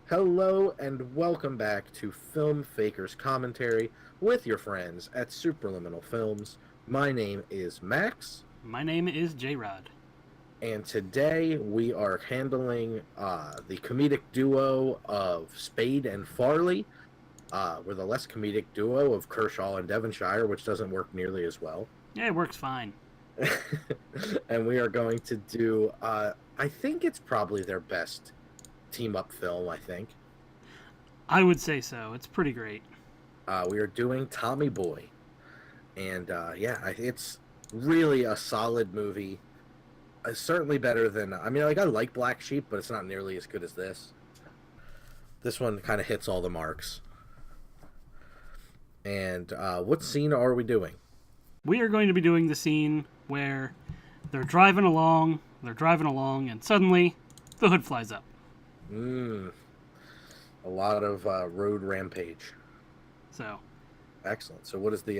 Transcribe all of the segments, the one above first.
Hello and welcome back to Filmfaker's commentary with your friends at Superliminal Films. My name is Max, My name is J-Rod. and today we are handling the comedic duo of Spade and Farley. We're the less comedic duo of Kershaw and Devonshire, which doesn't work nearly as well. Yeah, it works fine. And we are going to do, I think it's probably their best team-up film, I think. I would say so. It's pretty great. We are doing Tommy Boy. And it's really a solid movie. Certainly better than, I mean, like, I like Black Sheep, but it's not nearly as good as this. This one kind of hits all the marks. And what scene are we doing? We are going to be doing the scene where they're driving along, and suddenly the hood flies up. A lot of road rampage. So, Excellent. So what is the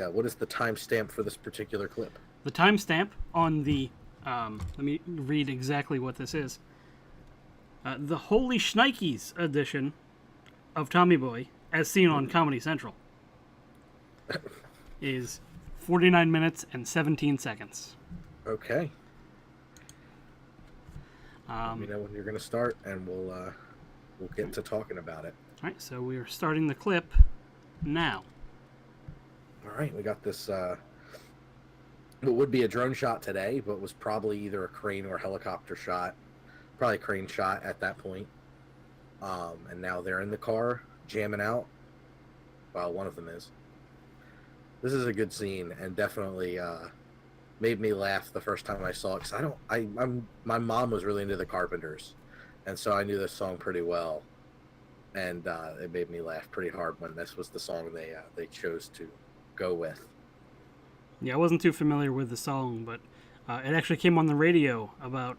timestamp for this particular clip? the timestamp on the, let me read exactly what this is. The Holy Schnikes edition of Tommy Boy, as seen on Comedy Central, is 49 minutes and 17 seconds. Okay. Let me know when you're going to start, and we'll get to talking about it. All right, so we are starting the clip now. All right, we got this. It would be a drone shot today, but was probably either a crane or helicopter shot. Probably a crane shot at that point. And now they're in the car jamming out. Well, one of them is. This is a good scene, and definitely made me laugh the first time I saw it. Because my mom was really into the Carpenters, and so I knew this song pretty well. And it made me laugh pretty hard when this was the song they chose to go with. Yeah, I wasn't too familiar with the song, but it actually came on the radio about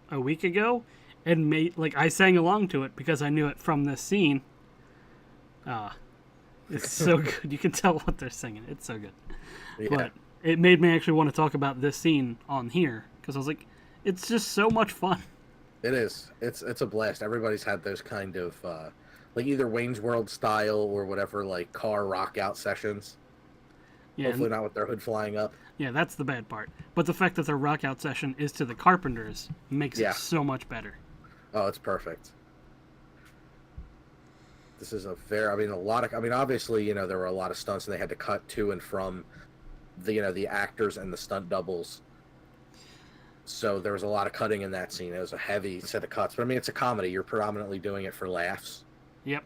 a week ago, and I sang along to it because I knew it from this scene. It's so good. You can tell what they're singing. It's so good. Yeah. But it made me actually want to talk about this scene on here because I was like, it's just so much fun. It is. It's a blast. Everybody's had those kind of like either Wayne's World style or whatever, like car rock out sessions. Yeah, Hopefully not with their hood flying up. yeah, that's the bad part. But the fact that their rock out session is to the Carpenters makes Yeah. it so much better. Oh, it's perfect. This is obviously, there were a lot of stunts and they had to cut to and from the actors and the stunt doubles. So there was a lot of cutting in that scene. It was a heavy set of cuts. But I mean, it's a comedy. You're predominantly doing it for laughs. Yep.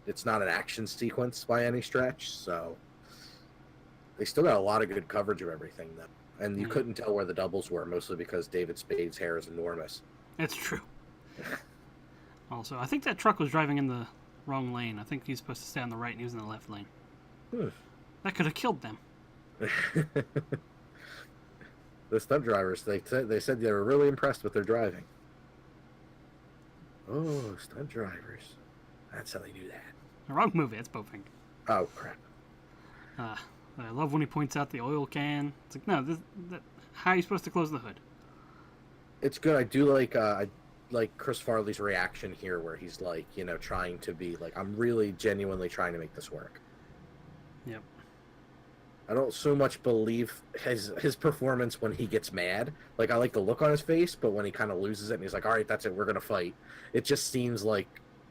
It's not an action sequence by any stretch, so they still got a lot of good coverage of everything, though. And you couldn't tell where the doubles were, mostly because David Spade's hair is enormous. It's true. Also, I think that truck was driving in the wrong lane. I think he's supposed to stay on the right and he was in the left lane. That could have killed them. The stunt drivers, they said they were really impressed with their driving. Oh, stunt drivers. That's how they do that. The wrong movie. It's Bowfinger. Oh, crap. I love when he points out the oil can. It's like, no, how are you supposed to close the hood? It's good. I do like Chris Farley's reaction here where he's like, trying to be like, I'm really genuinely trying to make this work. Yep. I don't so much believe his performance when he gets mad. Like, I like the look on his face, but when he kind of loses it and he's like, all right, that's it, we're going to fight. It just seems like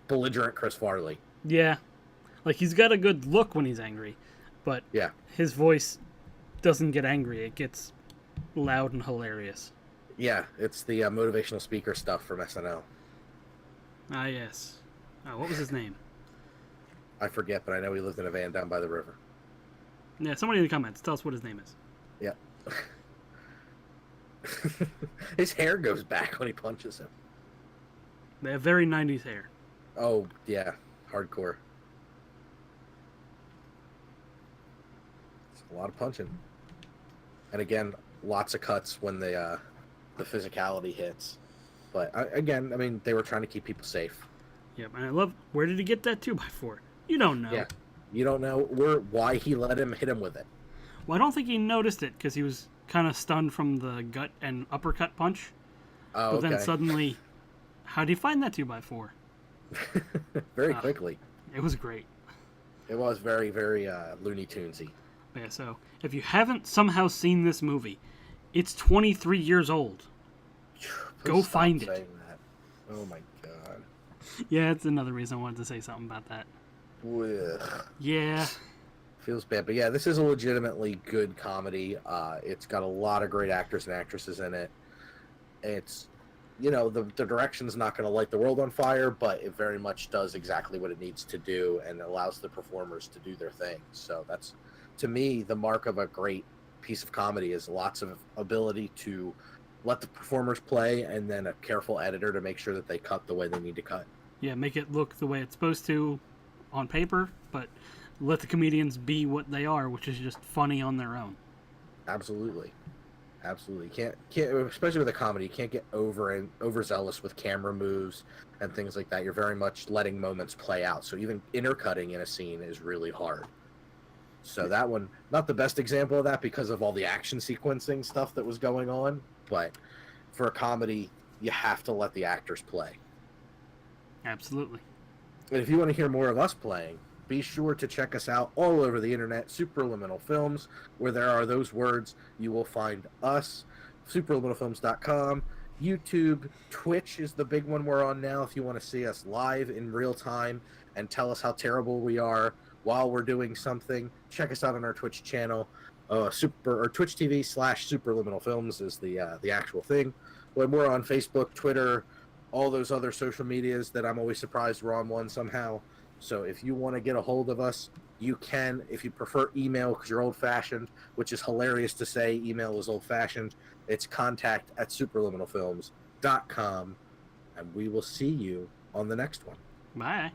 belligerent Chris Farley. Yeah. Like, he's got a good look when he's angry, but Yeah. his voice doesn't get angry. It gets loud and hilarious. Yeah, it's the motivational speaker stuff from SNL. Ah, yes. What was his name? I forget, but I know he lived in a van down by the river. Yeah, somebody in the comments, tell us what his name is. Yeah. His hair goes back when he punches him. They have very 90s hair. Oh, yeah. Hardcore. It's a lot of punching. And again, lots of cuts when the physicality hits. But again, I mean, they were trying to keep people safe. Yep, and I love, where did he get that 2x4? You don't know. Yeah. You don't know why he let him hit him with it. Well, I don't think he noticed it because he was kind of stunned from the gut and uppercut punch. Oh, But okay. then suddenly, how would he find that 2x4? very Uh, quickly. it was great. It was very, very Looney Tunesy. Yeah, so if you haven't somehow seen this movie, it's 23 years old. Please Go stop find it. saying that. Oh my god. Yeah, it's another reason I wanted to say something about that. Ugh. Yeah, Feels bad, but yeah, this is a legitimately good comedy. It's got a lot of great actors and actresses in it. It's, the direction's not going to light the world on fire, but it very much does exactly what it needs to do and allows the performers to do their thing. So that's, to me, the mark of a great piece of comedy is lots of ability to let the performers play and then a careful editor to make sure that they cut the way they need to cut. yeah, make it look the way it's supposed to on paper, but let the comedians be what they are, which is just funny on their own. Absolutely. Absolutely. Can't especially with a comedy, you can't get overzealous with camera moves and things like that. You're very much letting moments play out. So even intercutting in a scene is really hard. So that one, not the best example of that because of all the action sequencing stuff that was going on, but for a comedy, you have to let the actors play. Absolutely. And if you want to hear more of us playing, be sure to check us out all over the internet, Superliminal Films, where there are those words. You will find us, superliminalfilms.com, YouTube, Twitch is the big one we're on now if you want to see us live in real time and tell us how terrible we are while we're doing something. Check us out on our Twitch channel. Twitch TV/Superliminal Films is the actual thing. When we're on Facebook, Twitter, all those other social medias that I'm always surprised we're on one somehow. So if you want to get a hold of us, you can. If you prefer email because you're old-fashioned, which is hilarious to say, email is old-fashioned, it's contact@superliminalfilms.com, and we will see you on the next one. Bye.